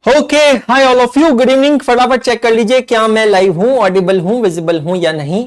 Okay, hi all of you, good evening. फटाफट check कर लीजिए क्या मैं लाइव हूं, ऑडिबल हूं, विजिबल हूं या नहीं।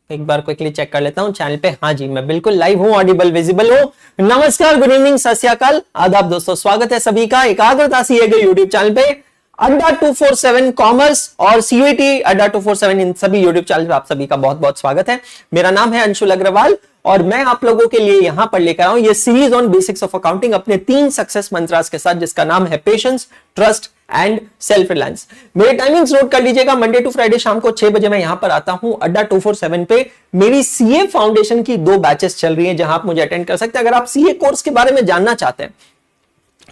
एक बार क्विकली चेक कर लेता हूं चैनल पे। हाँ जी, मैं बिल्कुल लाइव हूं, ऑडिबल, विजिबल हूं। नमस्कार, गुड इवनिंग, सत श्री अकाल, आदाब दोस्तों, स्वागत है सभी का एकाग्रता सीएगे यूट्यूब चैनल पे। अड्डा 247 कॉमर्स और सीयूईटी अड्डा 247 इन सभी यूट्यूब चैनल पे आप सभी का बहुत बहुत स्वागत है। मेरा नाम है अंशुल अग्रवाल और मैं आप लोगों के लिए यहां पर लेकर आऊं ये series on basics of accounting अपने 3 सक्सेस मंत्रास के साथ, जिसका नाम है patience, trust and self reliance. मेरे टाइमिंग्स नोट कर लीजिएगा। मंडे टू फ्राइडे शाम को 6 बजे मैं यहां पर आता हूं अड्डा 247 पे। मेरी सीए फाउंडेशन की 2 बैचेस चल रही हैं जहां आप मुझे अटेंड कर सकते हैं। अगर आप सीए कोर्स के बारे में जानना चाहते हैं,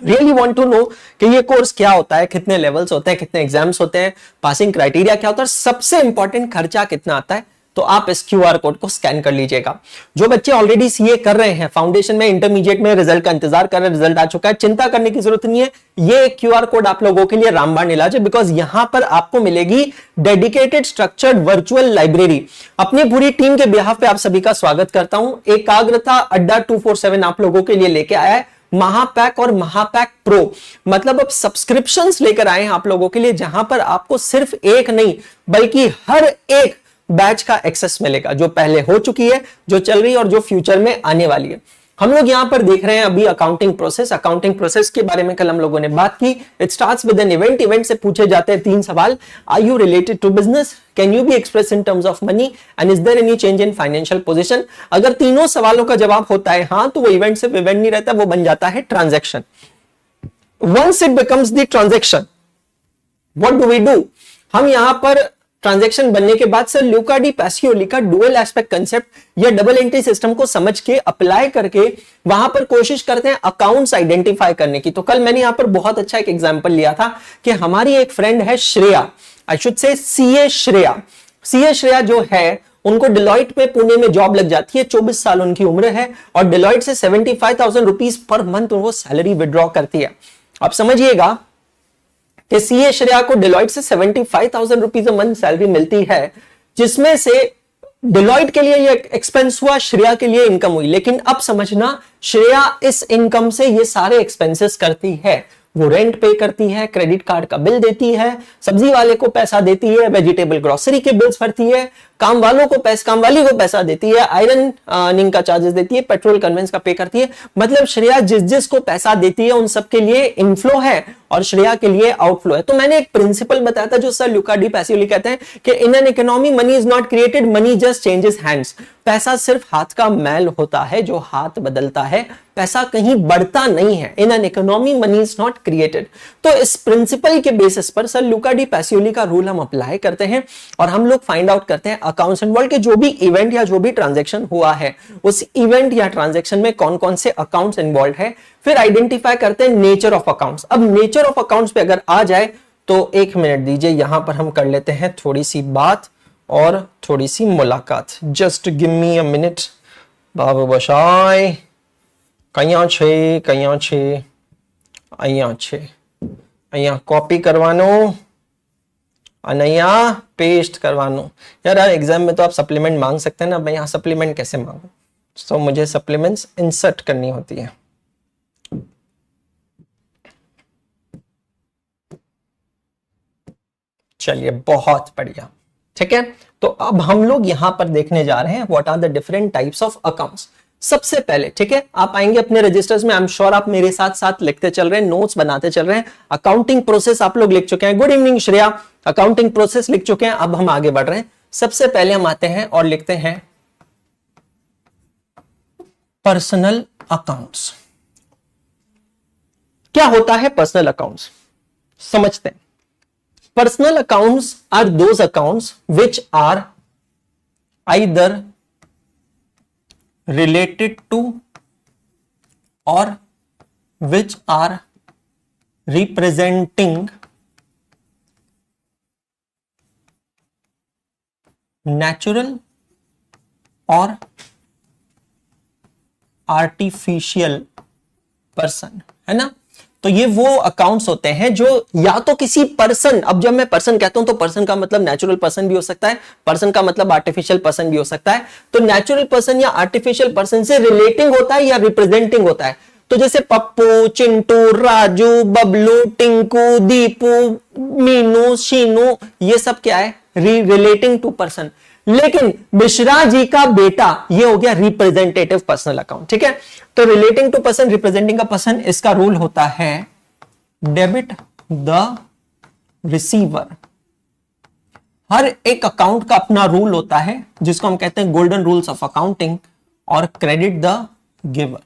रियली वांट टू नो कि ये कोर्स क्या होता है, कितने लेवल्स होते हैं, कितने एग्जाम्स होते हैं, पासिंग क्राइटेरिया क्या होता है, सबसे इंपॉर्टेंट खर्चा कितना आता है, तो आप इस क्यूआर कोड को स्कैन कर लीजिएगा। जो बच्चे ऑलरेडी सीए कर रहे हैं, फाउंडेशन में, इंटरमीडिएट में, रिजल्ट का इंतजार कर रहे हैं, रिजल्ट आ चुका है, चिंता करने की जरूरत नहीं है। ये क्यूआर कोड आप लोगों के लिए रामबाण इलाज है, बिकॉज यहां पर आपको मिलेगी डेडिकेटेड स्ट्रक्चर्ड वर्चुअल लाइब्रेरी। अपनी पूरी टीम के बिहाफ पे आप सभी का स्वागत करता हूं। एकाग्रता अड्डा 247 आप लोगों के लिए लेके आया है महापैक और महापैक प्रो, मतलब अब सब्सक्रिप्शंस लेकर आए हैं आप लोगों के लिए, जहां पर आपको सिर्फ एक नहीं बल्कि हर एक बैच का एक्सेस मिलेगा, जो पहले हो चुकी है, जो चल रही है और जो फ्यूचर में आने वाली है। हम लोग यहां पर देख रहे हैं अभी अकाउंटिंग प्रोसेस के बारे में कल हम लोगों ने बात की। It starts with an event. Event से पूछे जाते हैं 3 सवाल। Are you related to business? Can you be express in terms of money? And is there any change in financial position? अगर तीनों सवालों का जवाब होता है हाँ, तो वो इवेंट सिर्फ इवेंट नहीं रहता, वो बन जाता है transaction. Once it becomes the transaction, what do we do? हम यहां पर ट्रांजैक्शन बनने के बाद सर ल्यूका डी पैसियोली का डुअल एस्पेक्ट कंसेप्ट या डबल एंट्री सिस्टम को समझ के अप्लाई करके वहां पर कोशिश करते हैं अकाउंट्स आइडेंटिफाई करने की। तो कल मैंने यहां पर बहुत अच्छा एक एग्जांपल लिया था कि हमारी एक फ्रेंड है Shreya, I should say CA Shreya. CA Shreya जो है, उनको डिलॉइट में पुणे में जॉब लग जाती है, 24 साल उनकी उम्र है और डिलॉइट से 75,000 रुपीज पर मंथ वो सैलरी विड्रॉ करती है। अब समझिएगा कि सीए श्रेया को डिलॉइट से 75,000 रुपीज मंथ सैलरी मिलती है, जिसमें से डिलॉइट के लिए ये एक्सपेंस हुआ, श्रेया के लिए इनकम हुई। लेकिन अब समझना, श्रेया इस इनकम से ये सारे एक्सपेंसेस करती है। वो रेंट पे करती है, क्रेडिट कार्ड का बिल देती है, सब्जी वाले को पैसा देती है, वेजिटेबल ग्रोसरी के बिल्स भरती है, काम वाली को पैसा देती है, आयरन का चार्जेस देती है, पेट्रोल कन्वेंस का पे करती है। मतलब श्रेया जिस को पैसा देती है उन सबके लिए इनफ्लो है और श्रेया के लिए आउटफ्लो है। तो मैंने एक प्रिंसिपल बताया था जो सर ल्यूका डी पैसियोली कहते हैं कि in an economy money is not created, money just changes hands. पैसा सिर्फ हाथ का मैल होता है जो हाथ बदलता है, पैसा कहीं बढ़ता नहीं है। In an economy money is not created. तो इस प्रिंसिपल के बेसिस पर सर ल्यूका डी पैसियोली का रूल हम अप्लाई करते हैं और हम लोग फाइंड आउट करते हैं अकाउंट्स इन्वॉल्व के जो भी इवेंट या जो भी ट्रांजैक्शन हुआ है, उस इवेंट या ट्रांजैक्शन में कौन कौन से अकाउंट्स इन्वॉल्व है। फिर आइडेंटिफाई करते हैं नेचर ऑफ अकाउंट्स। अब नेचर ऑफ अकाउंट्स पे अगर आ जाए तो एक मिनट दीजिए, यहां पर हम कर लेते हैं थोड़ी सी बात और थोड़ी सी मुलाकात। Just give me a minute बाबू बशाय। कहीं छे અહીંયા कॉपी करवानो और यहाँ पेस्ट करवानो। यार एग्जाम में तो आप सप्लीमेंट मांग सकते हैं ना, मैं यहाँ सप्लीमेंट कैसे मांगू? तो मुझे सप्लीमेंट्स इंसर्ट करनी होती है। चलिए, बहुत बढ़िया, ठीक है। तो अब हम लोग यहां पर देखने जा रहे हैं what are the different types of accounts. सबसे पहले, ठीक है, आप आएंगे अपने रजिस्टर्स में, आई एम श्योर आप मेरे साथ साथ लिखते चल रहे हैं, नोट्स बनाते चल रहे हैं। अकाउंटिंग प्रोसेस आप लोग लिख चुके हैं। Good evening Shreya, accounting process लिख चुके हैं। अब हम आगे बढ़ रहे हैं। सबसे पहले हम आते हैं और लिखते हैं पर्सनल अकाउंट्स। क्या होता है पर्सनल अकाउंट्स, समझते हैं। Personal accounts are those accounts which are either related to or which are representing natural or artificial person, है ना। तो ये वो अकाउंट्स होते हैं जो या तो किसी पर्सन, अब जब मैं पर्सन कहता हूं तो पर्सन का मतलब नेचुरल पर्सन भी हो सकता है, पर्सन का मतलब आर्टिफिशियल पर्सन भी हो सकता है। तो नेचुरल पर्सन या आर्टिफिशियल पर्सन से रिलेटिंग होता है या रिप्रेजेंटिंग होता है। तो जैसे पप्पू, चिंटू, राजू, बबलू, टिंकू, दीपू, मीनू, शीनू, ये सब क्या है, रिलेटिंग टू पर्सन। लेकिन मिश्रा जी का बेटा ये हो गया रिप्रेजेंटेटिव पर्सनल अकाउंट। ठीक है, तो रिलेटिंग टू पर्सन, रिप्रेजेंटिंग का पर्सन, इसका रूल होता है डेबिट द रिसीवर। हर एक अकाउंट का अपना रूल होता है जिसको हम कहते हैं गोल्डन रूल्स ऑफ अकाउंटिंग, और credit the giver.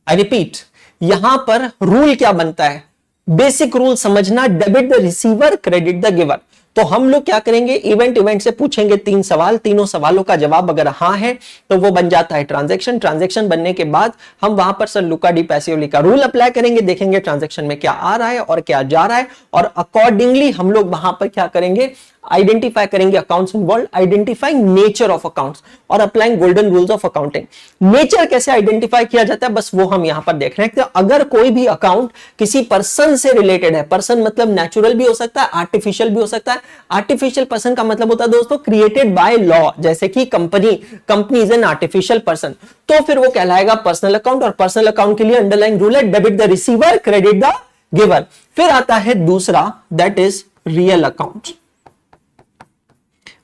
I repeat, यहां पर रूल क्या बनता है, बेसिक रूल समझना, debit the receiver, credit the giver. तो हम लोग क्या करेंगे, इवेंट से पूछेंगे 3 सवाल, तीनों सवालों का जवाब अगर हाँ है तो वो बन जाता है ट्रांजैक्शन। ट्रांजैक्शन बनने के बाद हम वहां पर सर लुका डी पैसियोली का रूल अप्लाई करेंगे, देखेंगे ट्रांजैक्शन में क्या आ रहा है और क्या जा रहा है, और अकॉर्डिंगली हम लोग वहां पर क्या करेंगे, आइडेंटिफाई करेंगे accounts involve, identifying nature of accounts और applying golden rules of accounting. Nature कैसे आइडेंटिफाई किया जाता है, बस वो हम यहां पर देख रहे हैं। तो अगर कोई भी अकाउंट किसी पर्सन से रिलेटेड है, पर्सन मतलब नेचुरल भी हो सकता है, आर्टिफिशियल भी हो सकता है। आर्टिफिशियल पर्सन का मतलब होता है दोस्तों क्रिएटेड बाय लॉ, जैसे कि company is an artificial person, तो फिर वो कहलाएगा पर्सनल अकाउंट। और पर्सनल अकाउंट के लिए अंडरलाइन रूल है debit the receiver, credit the giver. फिर आता है दूसरा, that is real account.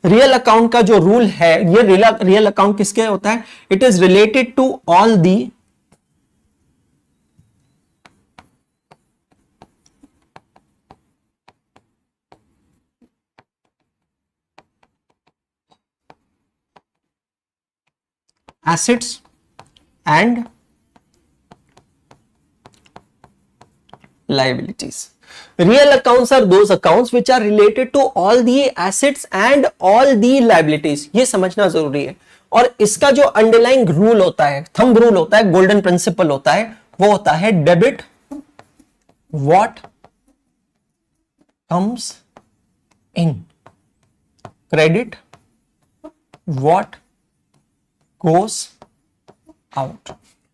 Real account का जो रूल है, ये रियल अकाउंट किसके होता है, it is related to all the assets and liabilities. Real accounts are those accounts which are related to all the assets and all the liabilities. ये समझना जरूरी है। और इसका जो अंडरलाइंग रूल होता है, थंब रूल होता है, गोल्डन प्रिंसिपल होता है, वो होता है debit what comes in, credit what goes out.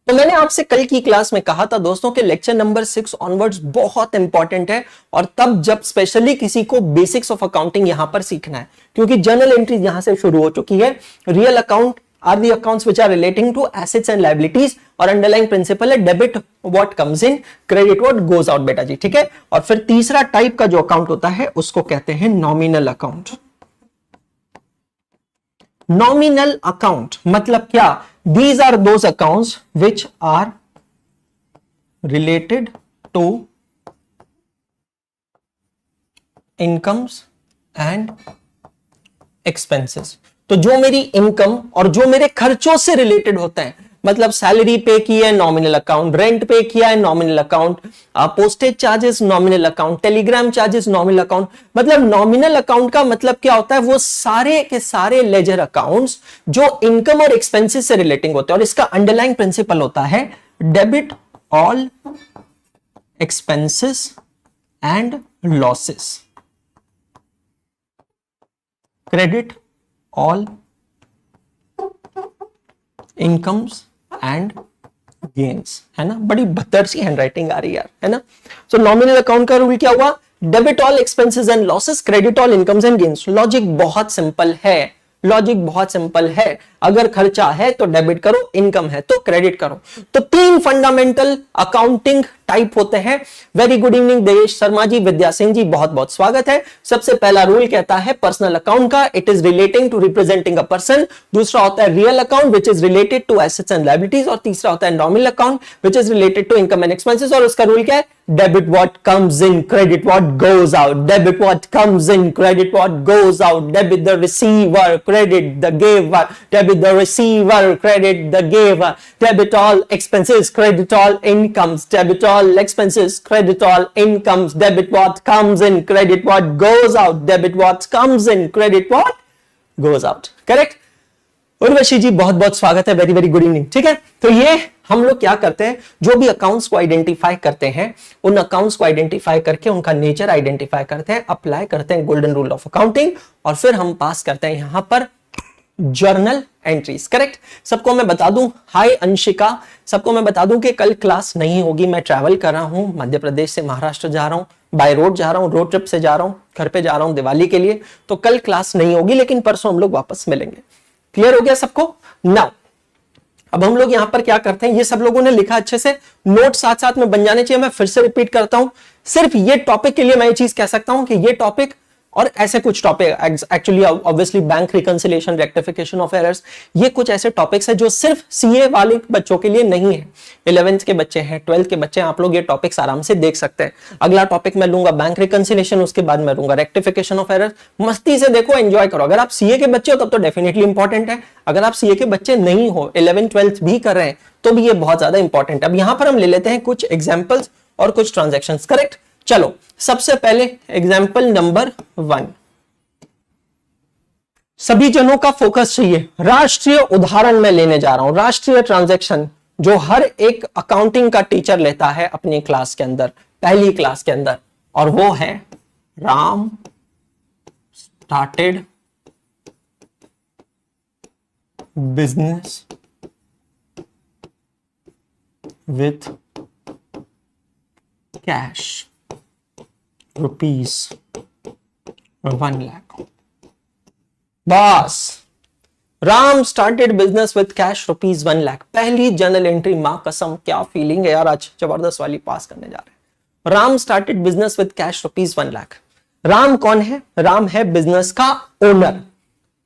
तो मैंने आपसे कल की क्लास में कहा था दोस्तों कि लेक्चर नंबर 6 ऑनवर्ड्स बहुत इंपॉर्टेंट है, और तब जब स्पेशली किसी को बेसिक्स ऑफ अकाउंटिंग यहां पर सीखना है, क्योंकि जर्नल एंट्री यहां से शुरू हो चुकी है। Real account are the accounts which are relating to assets and liabilities, और अंडरलाइंग प्रिंसिपल है debit what comes in, credit what goes out बेटा जी। ठीक है, और फिर तीसरा टाइप का जो अकाउंट होता है उसको कहते हैं नॉमिनल अकाउंट। नॉमिनल अकाउंट मतलब क्या, these are those accounts which are related to incomes and expenses। तो जो मेरी इनकम और जो मेरे खर्चों से रिलेटेड होता है, मतलब सैलरी पे की है नॉमिनल अकाउंट, रेंट पे किया है nominal account, postage charges nominal account, Telegram charges nominal account. मतलब नॉमिनल अकाउंट का मतलब क्या होता है, वो सारे के सारे लेजर अकाउंट्स जो इनकम और एक्सपेंसेस से रिलेटिंग होते हैं, और इसका अंडरलाइंग प्रिंसिपल होता है debit all expenses and losses, credit all incomes and gains. है ना, बड़ी भद्दर सी हैंडराइटिंग आ रही है ना। सो नॉमिनल अकाउंट का रूल क्या हुआ, debit all expenses and losses, credit all incomes and gains. Logic बहुत सिंपल है, लॉजिक बहुत सिंपल है। अगर खर्चा है तो डेबिट करो, इनकम है तो क्रेडिट करो। तो 3 फंडामेंटल अकाउंटिंग टाइप होते हैं। Very good evening Devesh Sharma ji, Vidya Singh ji, बहुत बहुत स्वागत है। सबसे पहला रूल कहता है पर्सनल अकाउंट का, it is relating to representing a person. दूसरा होता है real account which is related to assets and liabilities, और तीसरा होता है nominal account which is related to income and expenses. और उसका रूल क्या है, debit what comes in, credit what goes out, debit what comes in, credit what goes out, debit the receiver, credit the giver, debit the receiver, credit the giver, debit all expenses, credit all incomes, debit all expenses, credit all incomes, debit what comes in, credit what goes out, debit what comes in, credit what goes out। Correct, Urvashi ji बहुत बहुत स्वागत है, very very good evening. ठीक है, तो ये हम लोग क्या करते हैं, जो भी अकाउंट्स को आइडेंटिफाई करते हैं, उन अकाउंट्स को आइडेंटिफाई करके उनका नेचर आइडेंटिफाई करते हैं, अप्लाई करते हैं गोल्डन रूल ऑफ अकाउंटिंग, और फिर हम पास करते हैं यहां पर जर्नल एंट्रीज। करेक्ट, सबको मैं बता दूं, हाय अंशिका, सबको मैं बता दूं कि कल क्लास नहीं होगी। मैं ट्रैवल कर रहा हूं, मध्य प्रदेश से महाराष्ट्र जा रहा हूं, बाय रोड जा रहा हूं, रोड ट्रिप से जा रहा हूं, घर पे जा रहा हूं दिवाली के लिए, तो कल क्लास नहीं होगी, लेकिन परसों हम लोग वापस मिलेंगे। क्लियर हो गया सबको? नाउ अब हम लोग यहां पर क्या करते हैं, ये सब लोगों ने लिखा अच्छे से, नोट साथ साथ में बन जाने चाहिए। मैं फिर से रिपीट करता हूं, सिर्फ ये टॉपिक के लिए मैं ये चीज कह सकता हूं कि ये टॉपिक और ऐसे कुछ topic, actually obviously bank reconciliation, rectification of errors, ये कुछ ऐसे टॉपिक्स है जो सिर्फ सीए वाले बच्चों के लिए नहीं है। 11th के बच्चे हैं, 12th के बच्चे हैं, आप लोग ये टॉपिक्स आराम से देख सकते हैं। अगला टॉपिक मैं लूंगा बैंक रिकंसिलिएशन, उसके बाद मैं लूंगा रेक्टिफिकेशन ऑफ एरर्स। मस्ती से देखो, एंजॉय करो। अगर आप सीए के बच्चे हो तब तो डेफिनेटली इंपॉर्टेंट है, अगर आप सीए के बच्चे नहीं हो, 11th 12th भी कर रहे हैं, तो भी ये बहुत ज्यादा इंपॉर्टेंट है। अब यहां पर हम ले लेते हैं कुछ एग्जाम्पल्स और कुछ ट्रांजेक्शन्स, करेक्ट। चलो सबसे पहले एग्जाम्पल नंबर 1, सभी जनों का फोकस चाहिए। राष्ट्रीय उदाहरण में लेने जा रहा हूं, राष्ट्रीय ट्रांजैक्शन जो हर एक अकाउंटिंग का टीचर लेता है अपनी क्लास के अंदर, पहली क्लास के अंदर, और वो है Ram started business with cash ₹1 lakh. बस, Ram started business with cash ₹1 lakh, पहली जनरल एंट्री। मां कसम क्या फीलिंग है यार, आज जबरदस्त वाली पास करने जा रहे हैं। Ram started business with cash ₹1 lakh. Ram कौन है? राम है बिजनेस का ओनर।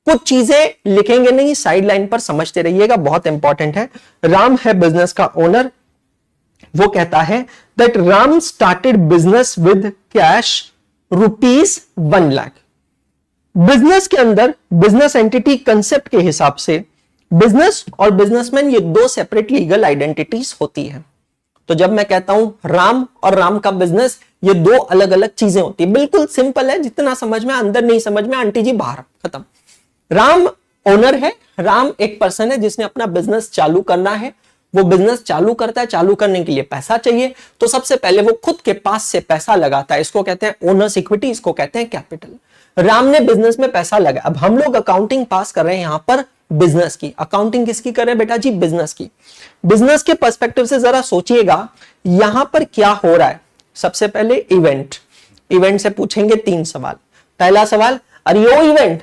कुछ चीजें लिखेंगे नहीं, साइड लाइन पर समझते रहिएगा, बहुत इंपॉर्टेंट है। राम है बिजनेस का ओनर। वो कहता है that Ram started business with cash ₹1 lakh. Business के अंदर बिजनेस एंटिटी कंसेप्ट के हिसाब से बिजनेस और बिजनेसमैन ये दो सेपरेट लीगल आइडेंटिटीज होती है। तो जब मैं कहता हूं राम और राम का बिजनेस, ये दो अलग अलग चीजें होती है। बिल्कुल सिंपल है, जितना समझ में, अंदर नहीं समझ में आंटी जी बाहर, खत्म। राम ओनर है, राम एक पर्सन है जिसने अपना बिजनेस चालू करना है। वो बिजनेस चालू करता है, चालू करने के लिए पैसा चाहिए, तो सबसे पहले वो खुद के पास से पैसा लगाता है। इसको कहते हैं ओनर्स इक्विटी, इसको कहते हैं कैपिटल। राम ने बिजनेस में पैसा लगाया। अब हम लोग अकाउंटिंग पास कर रहे हैं यहां पर बिजनेस की। अकाउंटिंग किसकी कर रहे हैं बेटा जी? बिजनेस की। बिजनेस के पर्सपेक्टिव से जरा सोचिएगा यहां पर क्या हो रहा है। सबसे पहले इवेंट, इवेंट से पूछेंगे 3 सवाल। पहला सवाल, अरे यो इवेंट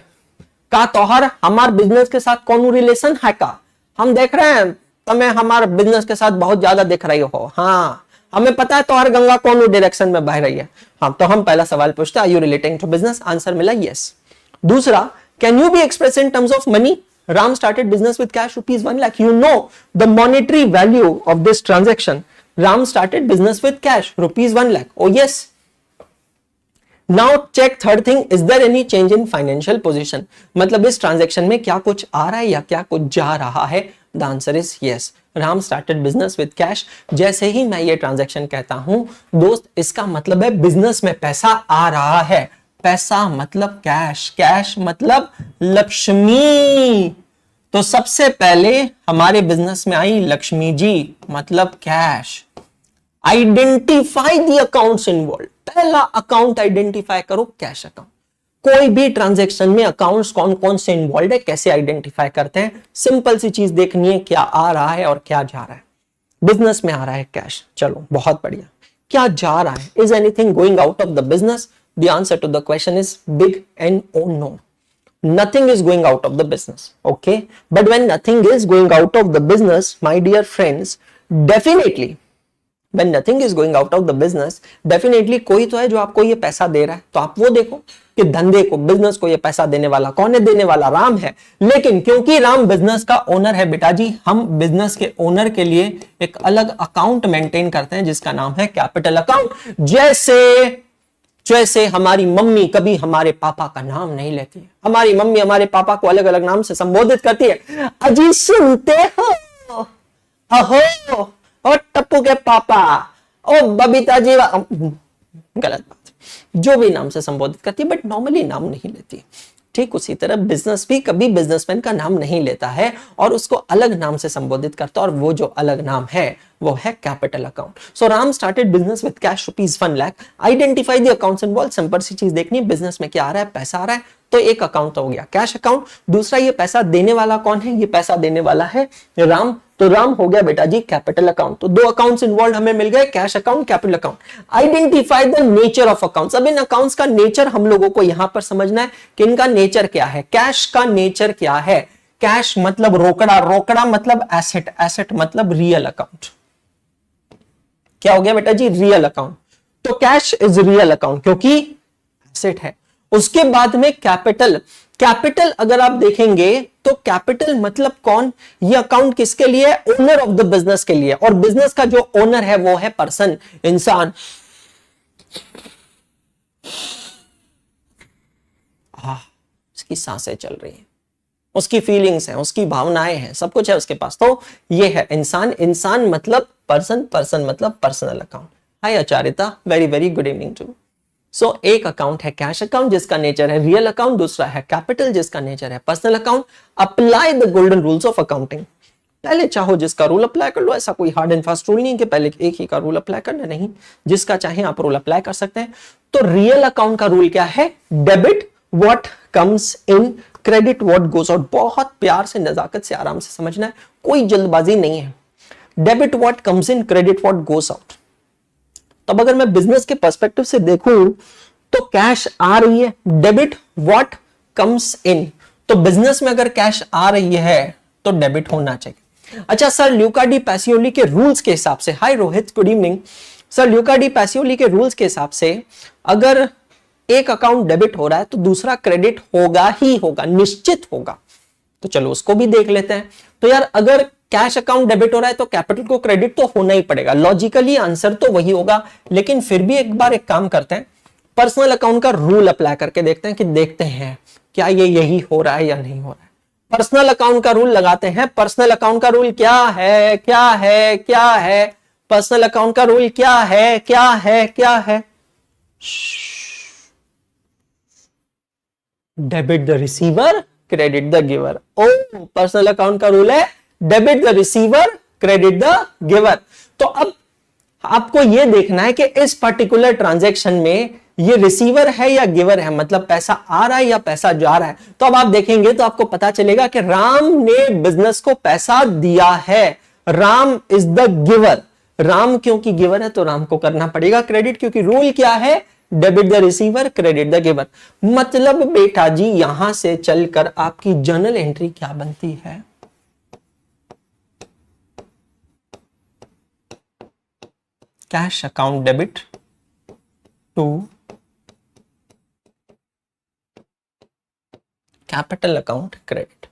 का तोहर हमार बिजनेस के साथ कौन रिलेशन है का? हम देख रहे हैं तुम्हें हमारे बिजनेस के साथ बहुत ज्यादा दिख रही हो। हाँ, हमें पता है तो हर गंगा कौन डायरेक्शन में बह रही है। हाँ, तो हम पहला सवाल पूछते हैं, are you relating to business? Answer मिला यस। दूसरा, can you be express in terms of money? Ram started business with cash ₹1 lakh. You know the monetary value of this transaction. Ram started business with cash ₹1 lakh. Oh yes. Now check third thing, is there any change in financial position? मतलब इस transaction में क्या कुछ आ रहा है या क्या कुछ जा रहा है? The answer is yes. Ram started business with cash. जैसे ही मैं ये ट्रांजैक्शन कहता हूं दोस्त, इसका मतलब है बिजनेस में पैसा आ रहा है। पैसा मतलब कैश, कैश मतलब लक्ष्मी। तो सबसे पहले हमारे बिजनेस में आई लक्ष्मी जी, मतलब cash. Identify the accounts involve. पहला अकाउंट आइडेंटिफाई करो, कैश अकाउंट। कोई भी ट्रांजैक्शन में अकाउंट्स कौन कौन से इन्वॉल्व है, कैसे आइडेंटिफाई करते हैं? सिंपल सी चीज देखनी है, क्या आ रहा है और क्या जा रहा है। बिजनेस में आ रहा है कैश, चलो बहुत बढ़िया। क्या जा रहा है? Is anything going out of the business? The answer to the question is big and oh no. Nothing is going out of the business, okay? But when nothing is going out of the business, my dear friends, definitely when nothing is going out of the business, definitely कोई तो है जो आपको ये पैसा दे रहा है। तो आप वो देखो कि धंधे को, बिजनेस को ये पैसा देने वाला कौन है? देने वाला राम है। लेकिन क्योंकि राम बिजनेस का ओनर है बेटा जी, हम बिजनेस के ओनर के लिए एक अलग अकाउंट मेंटेन करते हैं जिसका नाम है कैपिटल अकाउंट। जैसे हमारी मम्मी कभी हमारे पापा का नाम नहीं लेती है। हमारी मम्मी हमारे पापा को अलग अलग नाम से संबोधित करती है। अजी सुनते हो, अहो और टप्पू के पापा, ओ बबीता जी, गलत बात, जो भी नाम से संबोधित करती है, बट नॉर्मली नाम नहीं लेती। ठीक उसी तरह बिजनेस भी कभी बिजनेसमैन का नाम नहीं लेता है और उसको अलग नाम से संबोधित करता है, और वो जो अलग नाम है वो है capital account. So Ram started business with cash ₹1 lakh. Identify the accounts involve. Simple सी चीज देखनी है, बिजनेस में क्या आ रहा है? पैसा आ रहा है, तो एक अकाउंट तो हो गया कैश अकाउंट। दूसरा, ये पैसा देने वाला कौन है? ये पैसा देने वाला है राम, तो राम हो गया बेटा जी कैपिटल अकाउंट। तो 2 अकाउंट्स इन्वॉल्व हमें मिल गए, cash account, capital account. Identify the nature of accounts. अब इन अकाउंट्स का नेचर हम लोगों को यहां पर समझना है कि इनका नेचर क्या है। कैश का नेचर क्या है? कैश मतलब रोकड़ा, रोकड़ा मतलब एसेट, एसेट मतलब रियल अकाउंट। क्या हो गया बेटा जी? Real account. तो कैश इज रियल अकाउंट क्योंकि एसेट है। उसके बाद में कैपिटल, कैपिटल अगर आप देखेंगे तो कैपिटल मतलब कौन? ये अकाउंट किसके लिए है? ओनर ऑफ द बिजनेस के लिए। और बिजनेस का जो ओनर है वो है पर्सन, इंसान। उसकी सांसें चल रही हैं, उसकी फीलिंग्स हैं, उसकी भावनाएं हैं, सब कुछ है उसके पास। तो ये है इंसान। इंसान मतलब पर्सन, पर्सन मतलब personal account. Hi Acharyata, very very good evening too. So एक अकाउंट है कैश अकाउंट जिसका नेचर है रियल अकाउंट, दूसरा है कैपिटल जिसका नेचर है personal account. Apply the golden rules of accounting. पहले चाहो जिसका रूल अप्लाई कर लो, ऐसा कोई हार्ड एंड फास्ट रूल नहीं कि पहले एक ही का रूल अप्लाई करना, नहीं, जिसका चाहे आप रूल अप्लाई कर सकते हैं। तो रियल अकाउंट का रूल क्या है? Debit what comes in, credit what goes out. बहुत प्यार से, नजाकत से, आराम से समझना है, कोई जल्दबाजी नहीं है। Debit what comes in, credit what goes out. तब अगर मैं बिजनेस के पर्सपेक्टिव से देखूं तो कैश आ रही है, डेबिट व्हाट कम्स इन। तो बिजनेस में अगर कैश आ रही है तो डेबिट होना चाहिए। अच्छा सर, ल्यूका डी पैसियोली के रूल्स के हिसाब से, hi Rohit, good evening sir, Luca de Pacioli के रूल्स के हिसाब से अगर एक अकाउंट डेबिट हो रहा है तो दूसरा क्रेडिट होगा ही होगा, निश्चित होगा। तो चलो उसको भी देख लेते हैं। तो यार अगर कैश अकाउंट डेबिट हो रहा है तो कैपिटल को क्रेडिट तो होना ही पड़ेगा, लॉजिकली आंसर तो वही होगा। लेकिन फिर भी एक बार एक काम करते हैं, पर्सनल अकाउंट का रूल अप्लाई करके देखते हैं कि देखते हैं क्या ये यही हो रहा है या नहीं हो रहा है। पर्सनल अकाउंट का रूल लगाते हैं। पर्सनल अकाउंट का रूल क्या है? क्या है? क्या है? पर्सनल अकाउंट का रूल क्या है? क्या है? क्या है? Debit the receiver, credit the giver. Oh, personal account का रूल है debit the receiver, credit the giver. तो अब आपको यह देखना है कि इस पर्टिकुलर ट्रांजैक्शन में ये रिसीवर है या गिवर है, मतलब पैसा आ रहा है या पैसा जा रहा है। तो अब आप देखेंगे तो आपको पता चलेगा कि राम ने बिजनेस को पैसा दिया है, Ram is the giver. Ram क्योंकि गिवर है तो राम को करना पड़ेगा क्रेडिट, क्योंकि रूल क्या है? Debit the receiver, credit the giver. मतलब बेटा जी यहां से चलकर आपकी जर्नल एंट्री क्या बनती है? Cash account debit to capital account credit.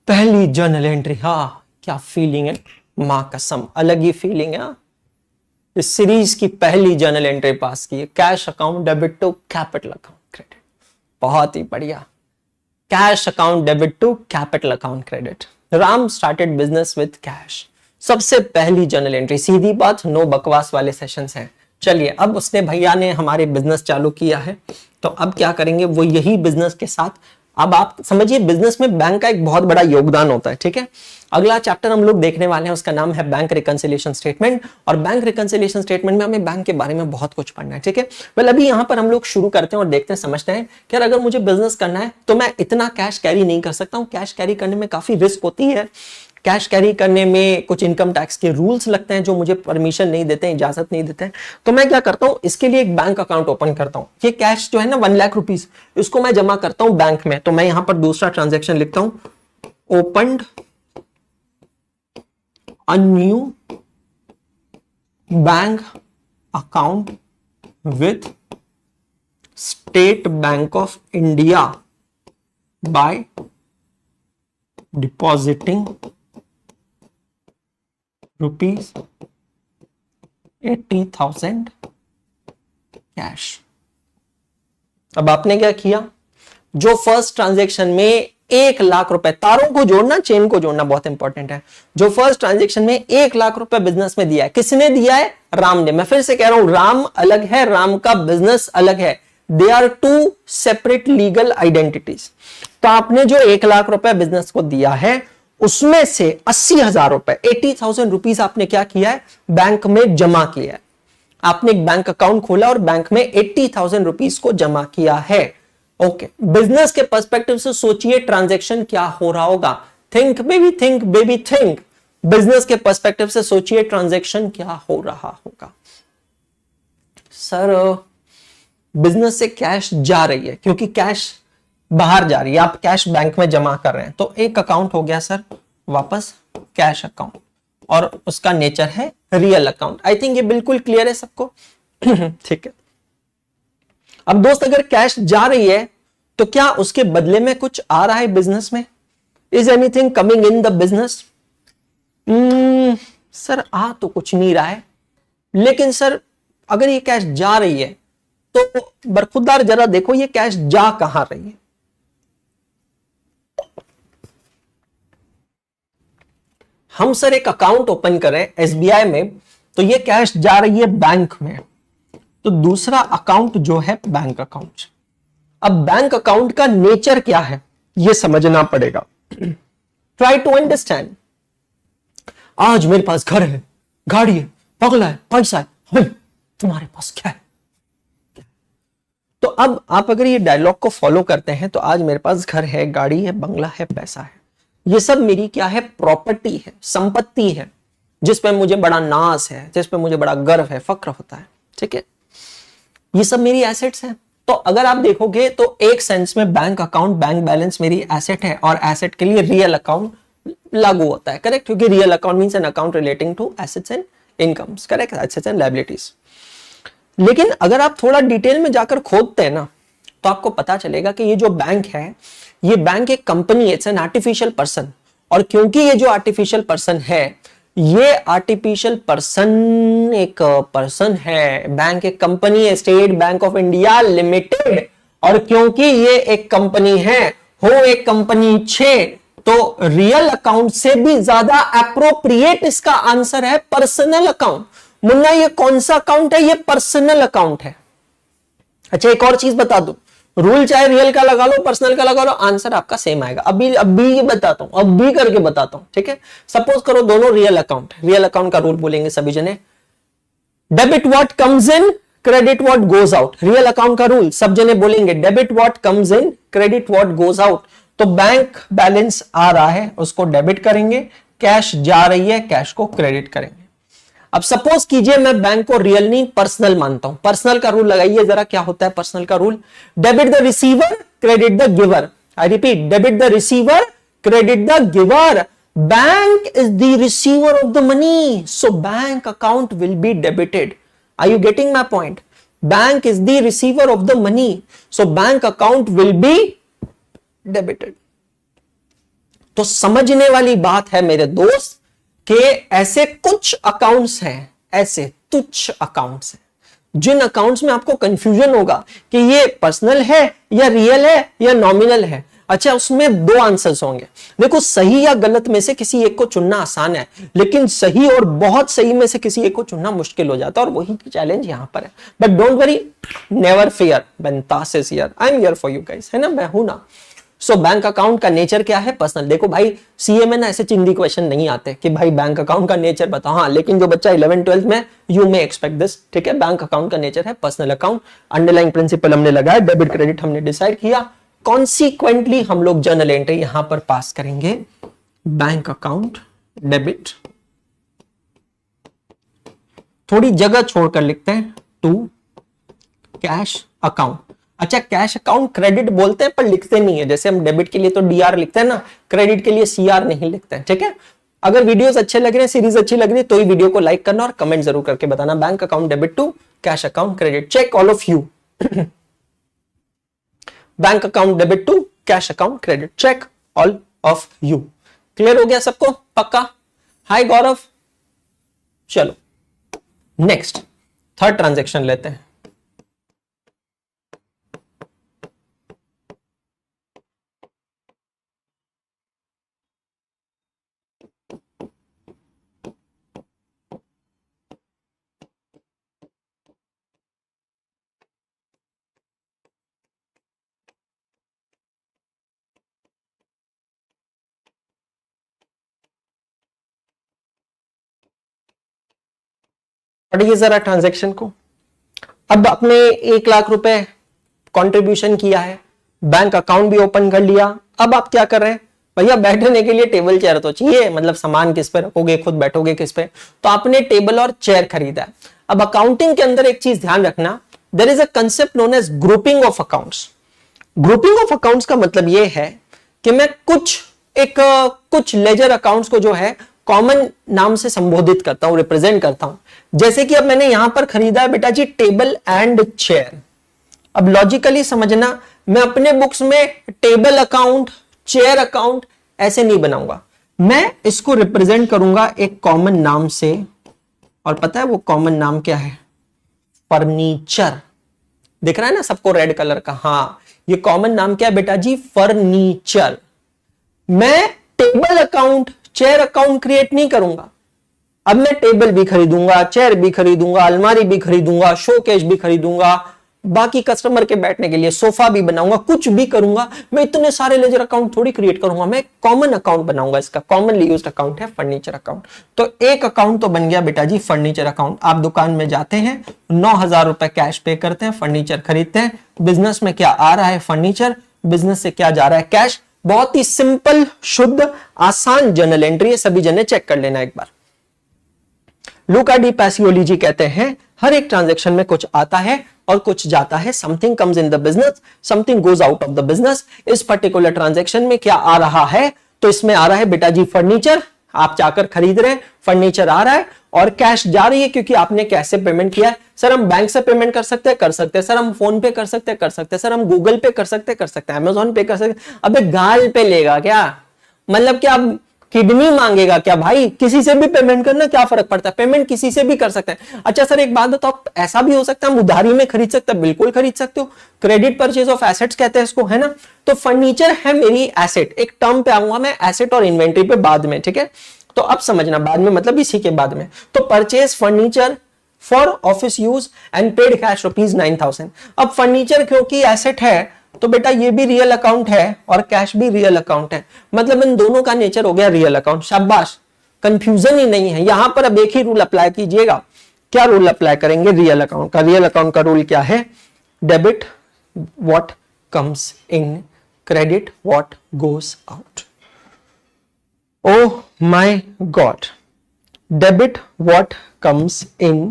पहली जर्नल एंट्री, हाँ क्या फीलिंग है, मां कसम अलग ही फीलिंग है। इस सीरीज की पहली जर्नल एंट्री पास की है, cash account debit to capital account credit. बहुत ही बढ़िया। Cash account debit to capital account credit. Ram started business with cash. सबसे पहली जर्नल एंट्री, सीधी बात, नो बकवास वाले सेशंस हैं। चलिए अब उसने भैया ने हमारे बिजनेस चालू किया है, तो अब क्या करेंगे वो यही बिजनेस के साथ। अब आप समझिए बिजनेस में बैंक का एक बहुत बड़ा योगदान होता है, ठीक है। अगला चैप्टर हम लोग देखने वाले हैं, उसका नाम है बैंक रिकंसिलिएशन स्टेटमेंट। और बैंक रिकंसिलिएशन स्टेटमेंट में हमें बैंक के बारे में बहुत कुछ पढ़ना है, ठीक है। वेल अभी यहां पर हम लोग शुरू करते हैं और देखते हैं, समझते हैं कि अगर मुझे बिजनेस करना है तो मैं इतना कैश कैरी नहीं कर सकता हूं। कैश कैरी करने में काफी रिस्क होती है। कैश कैरी करने में कुछ इनकम टैक्स के रूल्स लगते हैं जो मुझे परमिशन नहीं देते हैं, इजाजत नहीं देते हैं। तो मैं क्या करता हूं, इसके लिए एक बैंक अकाउंट ओपन करता हूं। ये कैश जो है ना 1 लाख रुपीस, इसको मैं जमा करता हूं बैंक में। तो मैं यहां पर दूसरा ट्रांजैक्शन लिखता हूं, opened a new bank account with state bank of India by depositing ₹80,000 cash. अब आपने क्या किया, जो फर्स्ट ट्रांजैक्शन में 1 लाख रुपए, तारों को जोड़ना, चेन को जोड़ना बहुत इंपॉर्टेंट है। जो फर्स्ट ट्रांजैक्शन में 1 लाख रुपए बिजनेस में दिया है, किसने दिया है? राम ने। मैं फिर से कह रहा हूं, राम अलग है, राम का बिजनेस अलग है। They are 2 separate legal identities. तो आपने जो 1 लाख रुपए बिजनेस को दिया है उसमें से 80,000 रुपए, 80,000 रुपीज आपने क्या किया है? बैंक में जमा किया है। आपने एक बैंक अकाउंट खोला और बैंक में 80,000 रुपीज को जमा किया है। ओके, बिजनेस के पर्सपेक्टिव से सोचिए ट्रांजैक्शन क्या हो रहा होगा। Think baby, think baby, think. Business के पर्सपेक्टिव से सोचिए ट्रांजैक्शन क्या हो रहा होगा। सर बिजनेस से कैश जा रही है, क्योंकि कैश बाहर जा रही है, आप कैश बैंक में जमा कर रहे हैं, तो एक अकाउंट हो गया सर वापस कैश अकाउंट, और उसका नेचर है रियल अकाउंट। आई थिंक ये बिल्कुल क्लियर है सबको। ठीक है। अब दोस्त अगर कैश जा रही है तो क्या उसके बदले में कुछ आ रहा है बिजनेस में? Is anything coming in the business? Sir आ तो कुछ नहीं रहा है, लेकिन सर अगर ये कैश जा रही है तो बरखुरदार जरा देखो ये कैश जा कहां रही है। हम सर एक अकाउंट ओपन करें एसबीआई में, तो ये कैश जा रही है बैंक में, तो दूसरा अकाउंट जो है बैंक अकाउंट। अब बैंक अकाउंट का नेचर क्या है ये समझना पड़ेगा। Try to understand. आज मेरे पास घर है, गाड़ी है, बंगला है, पैसा है, तुम्हारे पास क्या है? तो अब आप अगर ये डायलॉग को फॉलो करते हैं तो आज मेरे पास घर है, गाड़ी है, बंगला है, पैसा है, ये सब मेरी क्या है? प्रॉपर्टी है, संपत्ति है, जिसपे मुझे बड़ा नाज है, जिसपे मुझे बड़ा गर्व है, फक्र होता है। ठीक है, ये सब मेरी एसेट्स हैं। तो अगर आप देखोगे तो एक सेंस में बैंक अकाउंट, बैंक बैलेंस मेरी एसेट है, और एसेट के लिए रियल अकाउंट लागू होता है, करेक्ट? क्योंकि real account means an account relating to assets and incomes, correct? Assets and liabilities. लेकिन अगर आप थोड़ा डिटेल में जाकर खोदते हैं ना, तो आपको पता चलेगा कि ये जो बैंक है, ये बैंक एक कंपनी है, इट्स एन आर्टिफिशियल पर्सन। और क्योंकि ये जो आर्टिफिशियल पर्सन है, ये आर्टिफिशियल पर्सन एक पर्सन है, बैंक एक कंपनी है, state bank of India limited. और क्योंकि ये एक कंपनी है, हो एक कंपनी छे, तो रियल अकाउंट से भी ज्यादा एप्रोप्रिएट इसका आंसर है पर्सनल अकाउंट। मुन्ना ये कौन सा अकाउंट है? ये पर्सनल अकाउंट है। अच्छा एक और चीज बता दूं, रूल चाहे रियल का लगा लो, पर्सनल का लगा लो, आंसर आपका सेम आएगा। अभी बताता हूं, अभी करके बताता हूं। ठीक है, सपोज करो दोनों रियल अकाउंट, रियल अकाउंट का रूल बोलेंगे सभी जने, debit what comes in, credit what goes out. Real account का रूल सब जने बोलेंगे debit what comes in, credit what goes out. तो बैंक बैलेंस आ रहा है, उसको डेबिट करेंगे, कैश जा रही है, कैश को क्रेडिट करेंगे। अब सपोज कीजिए मैं बैंक को रियल नहीं पर्सनल मानता हूं, पर्सनल का रूल लगाइए जरा, क्या होता है पर्सनल का rule? Debit the receiver, credit the giver. I repeat, debit the receiver, credit the giver. Bank is the receiver of the money, so bank account will be debited. Are you getting my point? Bank is the receiver of the money, so bank account will be debited. तो समझने वाली बात है मेरे दोस्त कि ऐसे कुछ अकाउंट्स हैं, ऐसे तुच्छ अकाउंट्स हैं जिन अकाउंट्स में आपको कंफ्यूजन होगा कि ये पर्सनल है या रियल है या नॉमिनल है। अच्छा उसमें दो आंसर्स होंगे। देखो सही या गलत में से किसी एक को चुनना आसान है, लेकिन सही और बहुत सही में से किसी एक को चुनना मुश्किल हो जाता है, और वही चैलेंज यहां पर है। But don't worry, never fear, Bentas is here, I am here for you guys, है ना, मैं हूं ना। सो बैंक अकाउंट का नेचर क्या है? पर्सनल। देखो भाई सीए में ना ऐसे चिंदी क्वेश्चन नहीं आते कि भाई बैंक अकाउंट का नेचर बताओ, हाँ, लेकिन जो बच्चा 11-12 में, यू मे एक्सपेक्ट दिस। ठीक है, बैंक अकाउंट का नेचर है पर्सनल अकाउंट। अंडरलाइंग प्रिंसिपल हमने लगाया, डेबिट क्रेडिट हमने डिसाइड किया, कॉन्सिक्वेंटली हम लोग जर्नल एंट्री यहां पर पास करेंगे, बैंक अकाउंट डेबिट, थोड़ी जगह छोड़कर लिखते हैं टू कैश अकाउंट। अच्छा कैश अकाउंट क्रेडिट बोलते हैं पर लिखते नहीं है, जैसे हम डेबिट के लिए तो डीआर लिखते हैं ना, क्रेडिट के लिए सीआर नहीं लिखते हैं। ठीक है, अगर वीडियोस अच्छे लग रहे हैं, सीरीज अच्छी लग रही है, तो ही वीडियो को लाइक करना और कमेंट जरूर करके बताना bank account debit to cash account credit. Check all of you. Bank account debit to cash account credit, check all of you. Clear हो गया सबको? पक्का? हाय गौरव। चलो नेक्स्ट थर्ड ट्रांजेक्शन लेते हैं। पढ़िए जरा ट्रांजैक्शन को। अब आपने 1 लाख रुपए कंट्रीब्यूशन किया है, बैंक अकाउंट भी ओपन कर लिया। अब आप क्या कर रहे हैं? भैया बैठने के लिए टेबल चेयर तो चाहिए, मतलब सामान किस पे रखोगे, खुद बैठोगे किस पे, तो आपने टेबल और चेयर खरीदा है। अब अकाउंटिंग के अंदर एक चीज ध्यान रखना, there is a concept known as grouping of accounts. Grouping of accounts का मतलब यह है कि मैं कुछ लेजर अकाउंट्स को जो है कॉमन नाम से संबोधित करता हूं, रिप्रेजेंट करता हूं। जैसे कि अब मैंने यहां पर खरीदा है बेटा जी टेबल एंड चेयर। अब लॉजिकली समझना, मैं अपने बुक्स में टेबल अकाउंट, चेयर अकाउंट ऐसे नहीं बनाऊंगा, मैं इसको रिप्रेजेंट करूंगा एक कॉमन नाम से। और पता है वो कॉमन नाम क्या है? फर्नीचर। दिख रहा है ना सबको रेड कलर का? हाँ, ये कॉमन नाम क्या है बेटा जी? फर्नीचर। मैं table account, chair account create नहीं करूंगा। अब मैं टेबल भी खरीदूंगा, चेयर भी खरीदूंगा, अलमारी भी खरीदूंगा, शोकेस भी खरीदूंगा, बाकी कस्टमर के बैठने के लिए सोफा भी बनाऊंगा, कुछ भी करूंगा। मैं इतने सारे लेजर अकाउंट थोड़ी क्रिएट करूंगा, मैं कॉमन अकाउंट बनाऊंगा। इसका कॉमनली यूज्ड अकाउंट है फर्नीचर अकाउंट। तो एक अकाउंट तो बन गया बेटा जी फर्नीचर अकाउंट। आप दुकान में जाते हैं, 9,000 रुपए कैश पे करते हैं, फर्नीचर खरीदते हैं। बिजनेस में क्या आ रहा है? फर्नीचर। बिजनेस से क्या जा रहा है? कैश। बहुत ही सिंपल, शुद्ध, आसान जर्नल एंट्री है, सभी जने चेक कर लेना एक बार। लुका डी पैसियोली जी कहते हैं हर एक ट्रांजैक्शन में कुछ आता है और कुछ जाता है। Something comes in the business, something goes out of the business. इस पर्टिकुलर ट्रांजैक्शन में क्या आ रहा है? तो इसमें आ रहा है बेटा जी फर्नीचर। आप जाकर खरीद रहे हैं, फर्नीचर आ रहा है, और कैश जा रही है क्योंकि आपने कैश से पेमेंट किया है। सर हम बैंक से पेमेंट कर सकते हैं? कर सकते हैं। सर हम फोन पे कर सकते हैं? कर सकते हैं। सर हम गूगल पे कर सकते हैं? कर सकते हैं। अमेजॉन पे कर सकते हैं। अबे गाल पे लेगा क्या? मतलब क्या किडनी मांगेगा क्या भाई? किसी से भी पेमेंट करना, क्या फर्क पड़ता है? पेमेंट किसी से भी कर सकते हैं। अच्छा सर एक बात बताओ, ऐसा भी हो सकता है हम उधारी में खरीद सकते हैं? बिल्कुल खरीद सकते हो। क्रेडिट परचेज ऑफ एसेट्स कहते हैं इसको, है ना? तो फर्नीचर है मेरी एसेट। एक टर्म पे आऊंगा मैं एसेट और इन्वेंट्री पे बाद में, ठीक है? तो अब समझना, बाद में मतलब इसी के बाद में। तो purchase furniture for office use and paid cash ₹9,000। अब फर्नीचर क्योंकि एसेट है तो बेटा ये भी रियल अकाउंट है और कैश भी रियल अकाउंट है, मतलब इन दोनों का नेचर हो गया रियल अकाउंट। शाबाश, कंफ्यूजन ही नहीं है यहां पर। अब एक ही रूल अप्लाई कीजिएगा। क्या रूल अप्लाई करेंगे रियल अकाउंट का? रियल अकाउंट का रूल क्या है? Debit what comes in, credit what goes out. Oh my God, debit what comes in,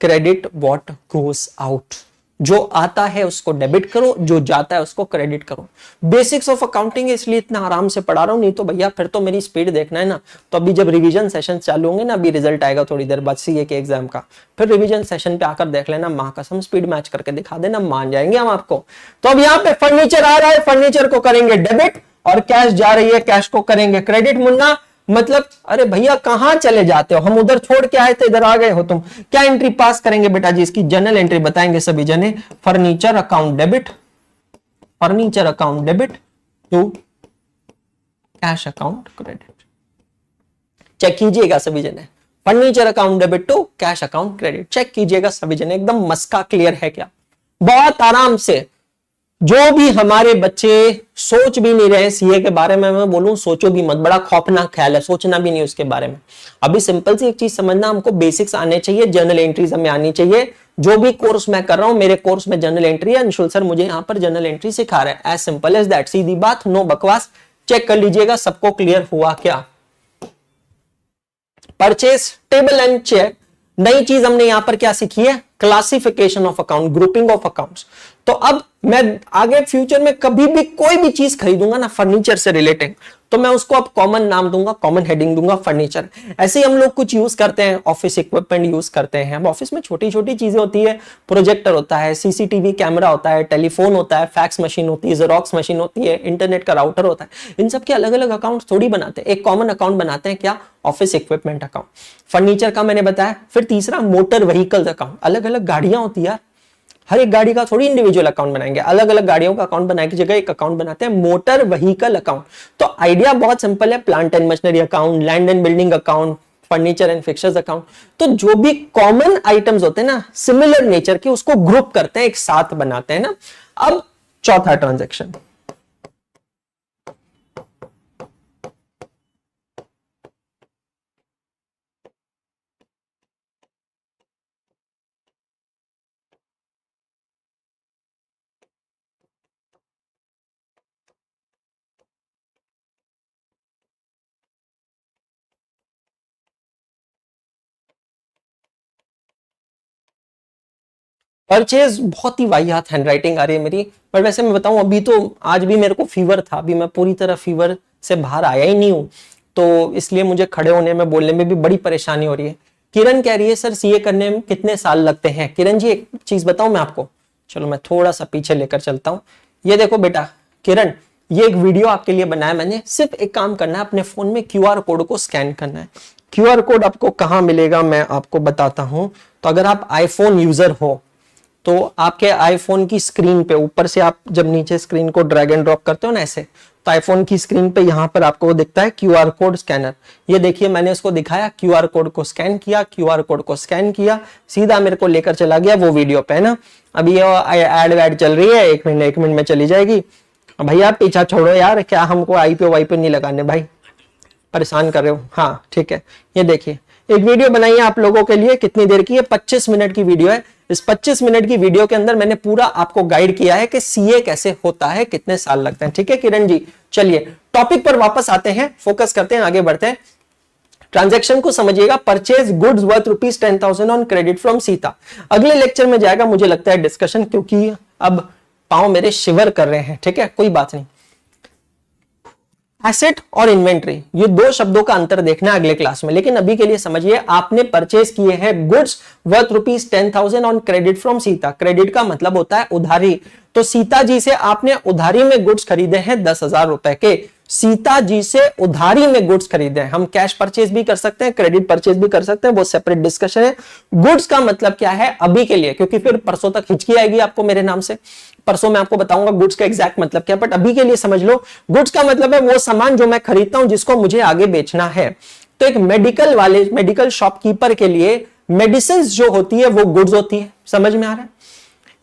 credit what goes out. जो आता है उसको डेबिट करो, जो जाता है उसको क्रेडिट करो। बेसिक्स ऑफ अकाउंटिंग इसलिए इतना आराम से पढ़ा रहा हूं, नहीं तो भैया फिर तो मेरी स्पीड देखना है ना। तो अभी जब रिवीजन सेशन चालू होंगे ना, अभी रिजल्ट आएगा थोड़ी देर बाद सीए के एग्जाम का, फिर रिवीजन सेशन पे आकर देख लेना, मां कसम स्पीड मैच करके दिखा देना, मान जाएंगे हम आपको। तो अब यहाँ पे फर्नीचर आ रहा है, फर्नीचर को करेंगे डेबिट, और कैश जा रही है, कैश को करेंगे क्रेडिट। मुन्ना मतलब अरे भैया कहां चले जाते हो? हम उधर छोड़ के आए थे, इधर आ गए हो तुम। क्या एंट्री पास करेंगे बेटा जी? इसकी जनरल एंट्री बताएंगे सभी जने। Furniture account debit, furniture account debit to cash account credit. Check कीजिएगा सभी जने। Furniture account debit to cash account credit, check कीजिएगा सभी जने। एकदम मस्का क्लियर है क्या? बहुत आराम से। जो भी हमारे बच्चे सोच भी नहीं रहे सीए के बारे में, मैं बोलूं सोचो भी मत, बड़ा खौफनाक ख्याल है, सोचना भी नहीं उसके बारे में। अभी सिंपल सी एक चीज समझना, हमको बेसिक्स आने चाहिए, जर्नल एंट्रीज हमें आनी चाहिए। जो भी कोर्स मैं कर रहा हूं, मेरे कोर्स में जर्नल एंट्री है, अंशुल सर मुझे यहां पर जर्नल एंट्री सिखा रहे हैं। एज सिंपल एज दैट, सीधी बात, नो बकवास। चेक कर लीजिएगा सबको क्लियर हुआ क्या? Purchase table and chair. नई चीज हमने यहां पर क्या सीखी है? Classification of account, grouping of accounts. तो अब मैं आगे फ्यूचर में कभी भी कोई भी चीज खरीदूंगा ना फर्नीचर से रिलेटेड, तो मैं उसको अब कॉमन नाम दूंगा, कॉमन हेडिंग दूंगा फर्नीचर। ऐसे ही हम लोग कुछ यूज करते हैं, ऑफिस इक्विपमेंट यूज करते हैं। अब ऑफिस में छोटी छोटी चीजें होती है, प्रोजेक्टर होता है, सीसीटीवी कैमरा होता है, टेलीफोन होता है, फैक्स मशीन होती है, जेरोक्स मशीन होती है, इंटरनेट का राउटर होता है। इन सब के अलग अलग अकाउंट थोड़ी बनाते हैं, एक कॉमन अकाउंट बनाते हैं। क्या? Office equipment account. फर्नीचर का मैंने बताया। फिर तीसरा मोटर व्हीकल्स अकाउंट। अलग अलग गाड़ियां होती है यार, हर एक गाड़ी का थोड़ी इंडिविजुअल अकाउंट बनाएंगे, अलग अलग गाड़ियों का अकाउंट बनाने की जगह एक अकाउंट बनाते हैं, मोटर व्हीकल अकाउंट। तो आइडिया बहुत सिंपल है, plant and machinery account, land and building account, furniture and fixtures account. तो जो भी कॉमन आइटम्स होते हैं ना, सिमिलर नेचर के, उसको ग्रुप करते हैं, एक साथ बनाते हैं ना। अब चौथा ट्रांजेक्शन, परचेज, बहुत ही वाहियात हैंडराइटिंग आ रही है मेरी, पर वैसे मैं बताऊं अभी तो आज भी मेरे को फीवर था, अभी मैं पूरी तरह फीवर से बाहर आया ही नहीं हूं, तो इसलिए मुझे खड़े होने में बोलने में भी बड़ी परेशानी हो रही है। किरण कह रही है सर सीए करने में कितने साल लगते हैं? किरण जी एक चीज बताऊं मैं आपको, चलो मैं थोड़ा सा पीछे लेकर चलता हूं। ये देखो बेटा किरण, ये एक वीडियो आपके लिए बनाया मैंने, सिर्फ एक काम करना है, अपने फोन में क्यूआर कोड को स्कैन करना है। क्यूआर कोड आपको कहां मिलेगा मैं आपको बताता हूं। तो अगर आप आईफोन यूजर हो तो आपके आईफोन की स्क्रीन पे ऊपर से आप जब नीचे स्क्रीन को ड्रैग एंड ड्रॉप करते हो ना ऐसे, तो आईफोन की स्क्रीन पे यहां पर आपको दिखता है क्यूआर कोड स्कैनर। ये देखिए मैंने इसको दिखाया, क्यूआर कोड को स्कैन किया, क्यूआर कोड को स्कैन किया, सीधा मेरे को लेकर चला गया वो वीडियो पे, है ना। अभी ये एड वैड चल रही है, एक मिनट में चली जाएगी। भैया पीछा छोड़ो यार, क्या हमको आईपीओ वाईपीओ नहीं लगाने भाई, परेशान कर रहे हो। हाँ ठीक है, ये देखिए एक वीडियो बनाई है आप लोगों के लिए, कितनी देर की है, 25 मिनट की वीडियो है। इस 25 मिनट की वीडियो के अंदर मैंने पूरा आपको गाइड किया है कि सीए कैसे होता है, कितने साल लगते हैं। ठीक है किरण जी, चलिए टॉपिक पर वापस आते हैं, फोकस करते हैं, आगे बढ़ते हैं। ट्रांजैक्शन को समझिएगा, purchase goods worth ₹10,000 on credit from Sita. अगले लेक्चर में जाएगा मुझे लगता है डिस्कशन, क्योंकि अब पांव मेरे शिवर कर रहे हैं। ठीक है कोई बात नहीं। एसेट और इन्वेंट्री, ये दो शब्दों का अंतर देखना है अगले क्लास में, लेकिन अभी के लिए समझिए आपने परचेज किए हैं goods worth ₹10,000 on credit from Sita. Credit का मतलब होता है उधारी, तो सीता जी से आपने उधारी में गुड्स खरीदे हैं 10,000 रुपए के। सीता जी से उधारी में गुड्स खरीदे हैं। हम कैश परचेज भी कर सकते हैं, क्रेडिट परचेज भी कर सकते हैं, वो सेपरेट डिस्कशन है। गुड्स का मतलब क्या है अभी के लिए, क्योंकि फिर परसों तक हिचकी आएगी आपको मेरे नाम से, परसों मैं आपको बताऊंगा गुड्स का एग्जैक्ट मतलब क्या है, बट अभी के लिए समझ लो गुड्स का मतलब है वो सामान जो मैं खरीदता हूं जिसको मुझे आगे बेचना है। तो एक मेडिकल शॉपकीपर के लिए मेडिसिन जो होती है वो गुड्स होती है, समझ में आ रहा है।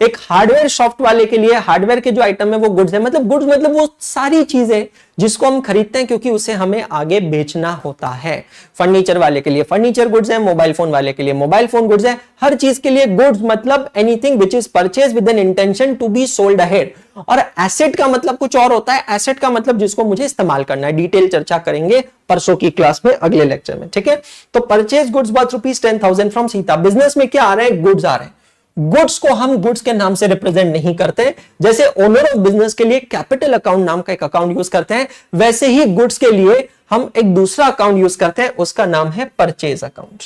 एक हार्डवेयर शॉप वाले के लिए हार्डवेयर के जो आइटम है वो गुड्स है। मतलब गुड्स मतलब वो सारी चीजें जिसको हम खरीदते हैं क्योंकि उसे हमें आगे बेचना होता है। फर्नीचर वाले के लिए फर्नीचर गुड्स है, मोबाइल फोन वाले के लिए मोबाइल फोन गुड्स है। हर चीज के लिए गुड्स मतलब anything which is purchase with an intention to be sold ahead. और एसेट का मतलब कुछ और होता है। एसेट का मतलब जिसको मुझे इस्तेमाल करना है। डिटेल चर्चा करेंगे परसों की क्लास में, अगले लेक्चर में। ठीक है, तो purchase goods worth ₹10,000 from Sita. Business में क्या आ रहा है, गुड्स आ रहे हैं। गुड्स को हम गुड्स के नाम से रिप्रेजेंट नहीं करते। जैसे ओनर ऑफ बिजनेस के लिए कैपिटल अकाउंट नाम का एक अकाउंट यूज करते हैं, वैसे ही गुड्स के लिए हम एक दूसरा अकाउंट यूज करते हैं, उसका नाम है परचेज अकाउंट।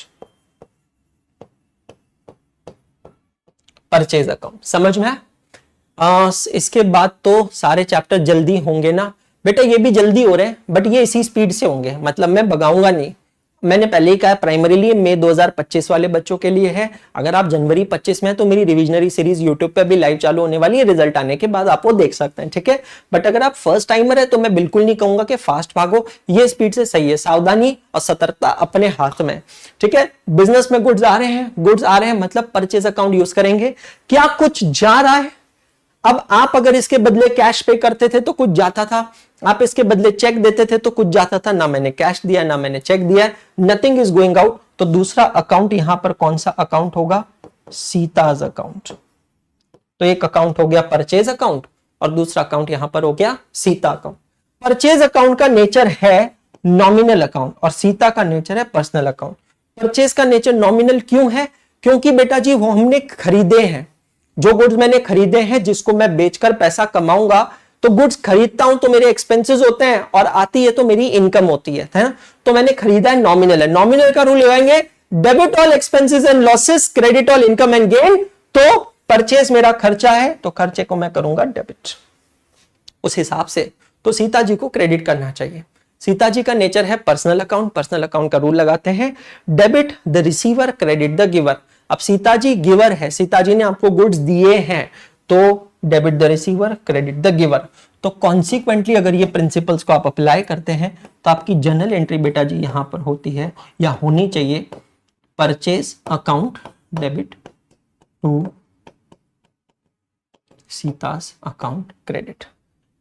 परचेज अकाउंट समझ में आया? इसके बाद तो सारे चैप्टर जल्दी होंगे ना बेटा, ये भी जल्दी हो रहे हैं बट ये इसी स्पीड से होंगे, मतलब मैं भगाऊंगा नहीं। मैंने पहले ही कहा प्राइमरीली मई 2025 वाले बच्चों के लिए है। अगर आप जनवरी 25 में है तो मेरी रिविजनरी सीरीज यूट्यूब पे भी लाइव चालू होने वाली है, रिजल्ट आने के बाद आप वो देख सकते हैं। ठीक है, बट अगर आप फर्स्ट टाइमर है तो मैं बिल्कुल नहीं कहूंगा कि फास्ट भागो, ये स्पीड से सही है। सावधानी और सतर्कता अपने हाथ में। ठीक है, बिजनेस में गुड्स आ रहे हैं मतलब परचेज अकाउंट यूज करेंगे। क्या कुछ जा रहा है? अब आप अगर इसके बदले कैश पे करते थे तो कुछ जाता था, आप इसके बदले चेक देते थे तो कुछ जाता था। ना मैंने कैश दिया ना मैंने चेक दिया, नथिंग इज गोइंग आउट। तो दूसरा अकाउंट यहां पर कौन सा अकाउंट होगा, सीताज अकाउंट। तो एक अकाउंट हो गया परचेज अकाउंट और दूसरा अकाउंट यहां पर हो गया सीता अकाउंट। परचेज अकाउंट का नेचर है नॉमिनल अकाउंट और सीता का नेचर है पर्सनल अकाउंट। परचेज का नेचर नॉमिनल क्यों है? क्योंकि बेटा जी वो हमने खरीदे हैं, जो गुड्स मैंने खरीदे हैं जिसको मैं बेचकर पैसा कमाऊंगा। तो गुड्स खरीदता हूं तो मेरे एक्सपेंसेस होते हैं और आती है तो मेरी इनकम होती है ना? तो मैंने खरीदा है, नॉमिनल है। नॉमिनल का रूल लगाएंगे, debit all expenses and losses, credit all income and gain. तो परचेज मेरा खर्चा है तो खर्चे को मैं करूंगा डेबिट, उस हिसाब से। तो सीता जी को क्रेडिट करना चाहिए। सीता जी का नेचर है पर्सनल अकाउंट। पर्सनल अकाउंट का रूल लगाते हैं, debit the receiver, credit the giver. अब सीता जी गिवर है, सीता जी ने आपको गुड्स दिए हैं तो debit the receiver, credit the giver. तो कॉन्सिक्वेंटली अगर ये प्रिंसिपल्स को आप अप्लाई करते हैं तो आपकी जर्नल एंट्री बेटा जी यहां पर होती है या होनी चाहिए, purchase account debit to Sita's account credit.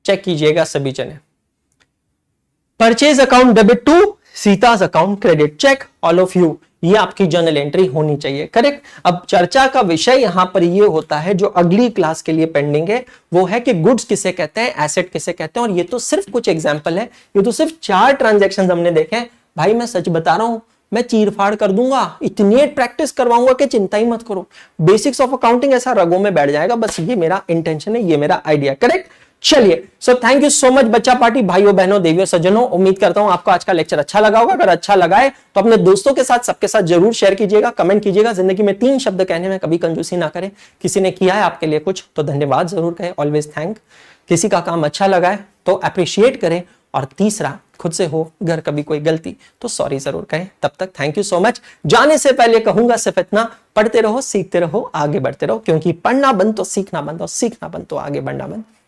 Check कीजिएगा सभी जने, purchase account debit to Sita's account credit, check all of you. ये आपकी जर्नल एंट्री होनी चाहिए, करेक्ट। अब चर्चा का विषय यहां पर ये होता है जो अगली क्लास के लिए पेंडिंग है, वो है कि गुड्स किसे कहते हैं, एसेट किसे कहते हैं। और ये तो सिर्फ कुछ एग्जांपल है, ये तो सिर्फ 4 ट्रांजैक्शंस हमने देखे हैं। भाई मैं सच बता रहा हूं, मैं चीर फाड़ कर दूंगा, इतनी प्रैक्टिस करवाऊंगा कि चिंता ही मत करो, बेसिक्स ऑफ अकाउंटिंग ऐसा रगों में बैठ जाएगा। बस ये मेरा इंटेंशन है, ये मेरा आइडिया, करेक्ट। चलिए, so thank you so much बच्चा पार्टी, भाइयों बहनों देवियों सज्जनों। उम्मीद करता हूं आपको आज का लेक्चर अच्छा लगा होगा। अगर अच्छा लगा है तो अपने दोस्तों के साथ, सबके साथ जरूर शेयर कीजिएगा, कमेंट कीजिएगा। जिंदगी में 3 शब्द कहने में कभी कंजूसी ना करें। किसी ने किया है आपके लिए कुछ तो धन्यवाद जरूर कहें, ऑलवेज थैंक। किसी का काम अच्छा लगा है तो अप्रिशिएट करें। और तीसरा, खुद से हो अगर कभी कोई गलती तो सॉरी जरूर कहें। तब तक थैंक यू सो मच। जाने से पहले कहूंगा सिर्फ इतना, पढ़ते रहो, सीखते रहो, आगे बढ़ते रहो, क्योंकि पढ़ना बंद तो सीखना बंद, और सीखना बंद तो आगे बढ़ना बंद।